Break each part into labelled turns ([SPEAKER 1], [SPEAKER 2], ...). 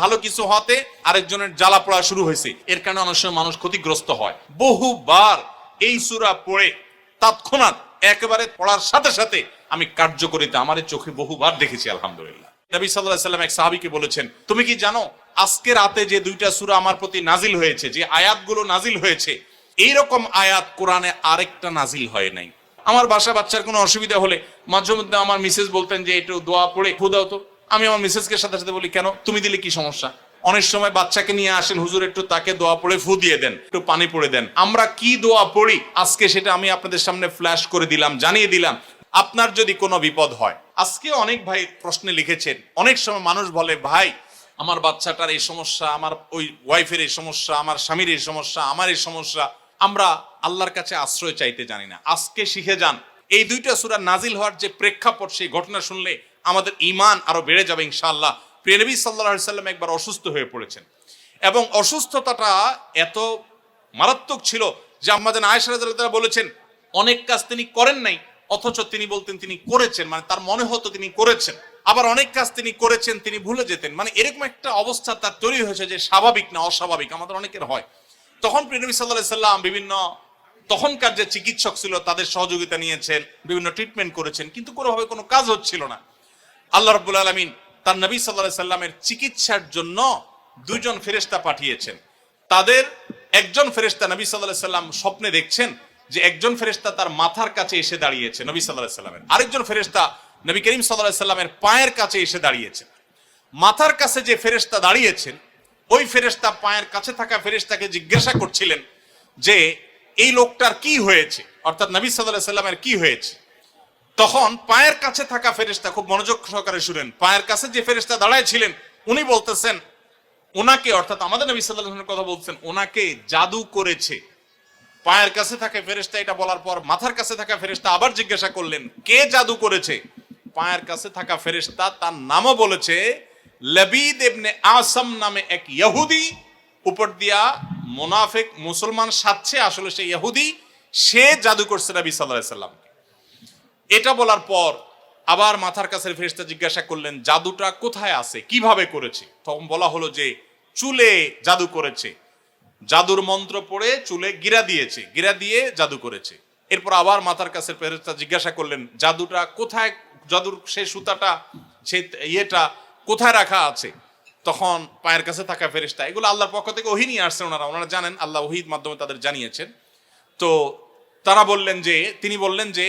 [SPEAKER 1] ভালো কিছু হতে আরেকজনের জ্বালা পড়া শুরু হয়েছে, এর কারণে অনেক সময় মানুষ ক্ষতিগ্রস্ত হয়। বহুবার এই সূরা পড়ে তৎক্ষণাৎ একেবারে পড়ার সাথে সাথে আমি কার্যকরিতা আমার চোখে বহুবার দেখেছি, আলহামদুলিল্লাহ। নবী সাল্লাল্লাহু আলাইহি ওয়াসাল্লাম এক সাহাবীকে বলেছেন, তুমি কি জানো আজকে রাতে যে দুইটা সূরা আমার প্রতি নাজিল হয়েছে, যে আয়াতগুলো নাজিল হয়েছে, এইরকম আয়াত কোরআনে আরেকটা নাজিল হয় নাই। আমার বাচ্চার কোনো অসুবিধা হলে মাঝে মধ্যে আমার মিসেস বলতেন যে একটু দোয়া পড়ে ফু দাও তো। আমি আমার মিসেসকে সাথে সাথে বলি, কেন, তুমি দিলে কি সমস্যা? অনেক সময় বাচ্চাকে নিয়ে আসেন, হুজুর একটু তাকে দোয়া পড়ে ফু দিয়ে দেন, একটু পানি পড়ে দেন। আমরা কি দোয়া পড়ি আজকে সেটা আমি আপনাদের সামনে ফ্ল্যাশ করে দিলাম, জানিয়ে দিলাম। আপনার যদি কোনো বিপদ হয়, আজকে অনেক ভাই প্রশ্নে লিখেছেন, অনেক সময় মানুষ বলে, ভাই আমার বাচ্চাটার এই সমস্যা, আমার ওই ওয়াইফের এই সমস্যা, আমার স্বামীর এই সমস্যা, আমার এই সমস্যা। আমরা আল্লাহর কাছে আশ্রয় চাইতে জানি না। আজকে শিখে যান, এই দুইটা সূরা নাজিল হওয়ার যে প্রেক্ষাপট, সেই ঘটনা শুনলে আমাদের ঈমান আরো বেড়ে যাবে ইনশাআল্লাহ। প্রিয় নবী সাল্লাল্লাহু আলাইহি সাল্লাম একবার অসুস্থ হয়ে পড়েছেন, এবং অসুস্থতাটা এত মারাত্মক ছিল যে আম্মা জান আয়েশা রাদিয়াল্লাহু তাআলা বলেছেন, অনেক কাজ তিনি করেন নাই, অথচ তিনি বলতেন তিনি করেছেন, মানে তার মনে হতো তিনি করেছেন। আবার অনেক কাজ তিনি করেছেন, তিনি ভুলে যেতেন, মানে এরকম একটা অবস্থা তার তৈরি হয়েছে যে স্বাভাবিক না অস্বাভাবিক, আমাদের অনেকের হয়। তখন প্রিয় নবী সাল্লাল্লাহু আলাইহি সাল্লাম বিভিন্ন তখনকার যে চিকিৎসক ছিল তাদের সহযোগিতা নিয়েছেন, বিভিন্ন ট্রিটমেন্ট করেছেন, কিন্তু কোনোভাবে কোনো কাজ হচ্ছিল না। আল্লাহ রাব্বুল আলামিন তার নবী সাল্লাল্লাহু আলাইহি সাল্লামের চিকিৎসার জন্য দুইজন ফেরেশতা পাঠিয়েছেন। তাদের একজন ফেরেশতা নবী সাল্লাল্লাহু আলাইহি সাল্লাম স্বপ্নে দেখছেন যে একজন ফেরেশতা তার মাথার কাছে এসে দাঁড়িয়েছে নবী সাল্লাল্লাহু আলাইহি সাল্লামের, আরেকজন ফেরেশতা নবী করিম সাল্লাল্লাহু আলাইহি সাল্লামের পায়ের কাছে এসে দাঁড়িয়েছেন। মাথার কাছে যে ফেরেশতা দাঁড়িয়েছেন, ওই ফেরেশতা পায়ের কাছে থাকা ফেরেশতাকে জিজ্ঞাসা করছিলেন যে এই লোকটার কি হয়েছে, অর্থাৎ নবী সাল্লাল্লাহু আলাইহি সাল্লামের কি হয়েছে। তখন পায়ের কাছে থাকা ফেরেশতা, খুব মনোযোগ সহকারে শুনেন, পায়ের কাছে যে ফেরেশতা দাঁড়ায় ছিলেন উনি বলতেছেন, ওনাকে, অর্থাৎ আমাদের নবী সাল্লাল্লাহু আলাইহি ওয়াসাল্লামের কথা বলছেন, ওনাকে জাদু করেছে। পায়ের কাছে থাকা ফেরেশতা এটা বলার পর মাথার কাছে থাকা ফেরেশতা আবার জিজ্ঞাসা করলেন, কে জাদু করেছে? পায়ের কাছে থাকা ফেরেশতা তার নামও বলেছে, লবিদ ইবনে আসাম নামে এক ইহুদি, উপর দিয়া মুনাফিক মুসলমান সাজছে, আসলে সে ইহুদি, সে জাদু করছে নবী সাল্লাল্লাহু আলাইহি ওয়াসাল্লাম। এটা বলার পর আবার মাথার কাছে ফেরেশতা জিজ্ঞাসা করলেন, জাদুটা কোথায় আছে, কিভাবে করেছে? তখন বলা হলো যে চুলে জাদু করেছে, জাদুর মন্ত্র পড়ে চুলে গিরা দিয়েছে, গিরা দিয়ে জাদু করেছে। এরপর আবার মাথার কাছে ফেরেশতা জিজ্ঞাসা করলেন, জাদুটা কোথায়, জাদুর সেই সুতাটা, সেই ইয়েটা কোথায় রাখা আছে? তখন পায়ের কাছে থাকা ফেরেশতা, এগুলো আল্লাহর পক্ষ থেকে ওহী নিয়ে আসছেন, ওনারা জানেন, আল্লাহ ওহীর মাধ্যমে তাদের জানিয়েছেন। তো তারা বললেন যে, তিনি বললেন যে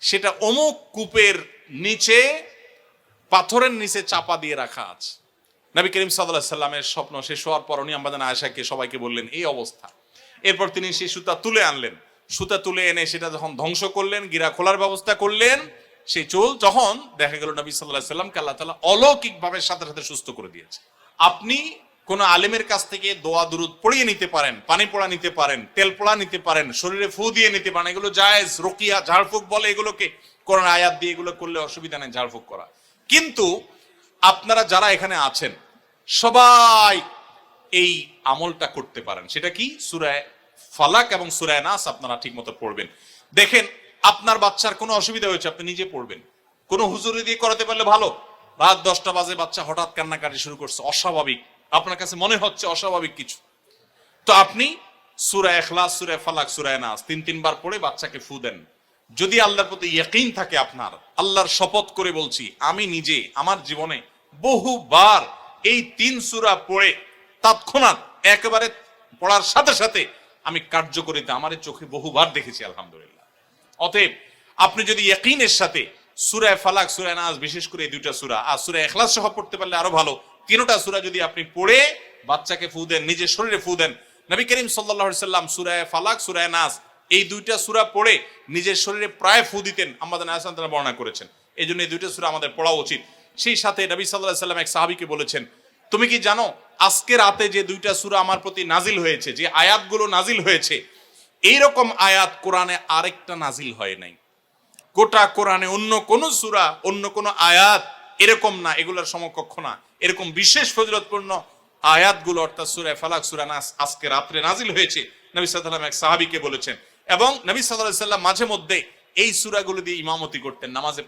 [SPEAKER 1] সেটা অমুক কূপের নিচে, পাথরের নিচে চাপা দিয়ে রাখা আছে। নবী করিম সাল্লাল্লাহু আলাইহি সাল্লামের স্বপ্ন শেষ হওয়ার পর উনি আম্মা জান আয়েশাকে সবাইকে বললেন এই অবস্থা। এরপর তিনি সেই সুতা তুলে আনলেন, সুতা তুলে এনে সেটা যখন ধ্বংস করলেন, গিরা খোলার ব্যবস্থা করলেন, সেই চুল তখন দেখা গেল নবী সাল্লাল্লাহু আলাইহি সাল্লামকে আল্লাহ তাআলা অলৌকিকভাবে সাথে সাথে সুস্থ করে দিয়েছে। আপনি কোন আলেমের কাছ থেকে দোয়া দুরুদ পড়িয়ে নিতে পারেন, পানি পোড়া নিতে পারেন, তেল পোড়া নিতে পারেন, শরীরে ফু দিয়ে নিতে পারেন, এগুলো জায়েজ। রুকিয়া, ঝাড়ফুঁক বলে এগুলোকে, কোরআন আয়াত দিয়ে এগুলো করলে অসুবিধা নেই ঝাড়ফুঁক করা। কিন্তু আপনারা যারা এখানে আছেন সবাই এই আমলটা করতে পারেন। সেটা কি? সূরা ফালাক এবং সূরা নাস আপনারা ঠিকমতো পড়বেন। দেখেন আপনার বাচ্চার কোনো অসুবিধা হয়েছে, আপনি নিজে পড়বেন। কোনো হুজুরি দিয়ে করাতে পারলে ভালো। রাত 10টা বাজে বাচ্চা হঠাৎ কান্নাকাটি শুরু করছে, অস্বাভাবিক, আপনার কাছে মনে হচ্ছে অস্বাভাবিক কিছু, তো আপনি সূরা ইখলাস, সূরা ফালাক, সূরা নাস 3 বার পড়ে বাচ্চাকে ফু দেন। যদি আল্লাহর প্রতি ইয়াকিন থাকে আপনার, আল্লাহর শপথ করে বলছি, আমি নিজে আমার জীবনে বহুবার এই 3 সূরা পড়ে তৎক্ষণাৎ একেবারে পড়ার সাথে সাথে আমি কার্যকরিতা আমার চোখে বহুবার দেখেছি, আলহামদুলিল্লাহ। অতএব আপনি যদি ইয়াকিনের সাথে সূরা ফালাক, সূরা নাস, বিশেষ করে এই দুইটা সূরা আর সূরা ইখলাস সহ পড়তে পারলে আরো ভালো, 3টা সূরা যদি আপনি পড়ে বাচ্চাকে ফু দেন, নিজের শরীরে ফু দেন। নবী করিম সাল্লাল্লাহু আলাইহি সাল্লাম সূরা ফালাক, সূরা নাস এই 2টা সূরা পড়ে নিজের শরীরে প্রায় ফু দিতেন, আমাদের আয়েশা রাদিয়াল্লাহু বর্ণনা করেছেন। এই জন্য এই 2টা সূরা আমাদের পড়া উচিত। সেই সাথে নবী সাল্লাল্লাহু আলাইহি সাল্লাম এক সাহাবীকে বলেছেন, তুমি কি জানো আজকে রাতে যে 2টা সূরা আমার প্রতি নাজিল হয়েছে, যে আয়াতগুলো নাজিল হয়েছে, এইরকম আয়াত কোরআনে আরেকটা নাজিল হয় নাই। গোটা কোরআনে অন্য কোন সূরা, অন্য কোন আয়াত এরকম না, এগুলোর সমকক্ষ না। এরকম বিশেষ ফজিলতপূর্ণ আয়াতগুলো অর্থাৎ সূরা ফালাক, সূরা নাস আজকে রাতে নাজিল হয়েছে, নবী সাল্লাল্লাহু আলাইহি ওয়াসাল্লাম এক সাহাবীকে বলেছেন। এবং নবী সাল্লাল্লাহু আলাইহি ওয়াসাল্লাম মাঝে মধ্যে এই সূরাগুলো দিয়ে ইমামতি করতেন নামাজে।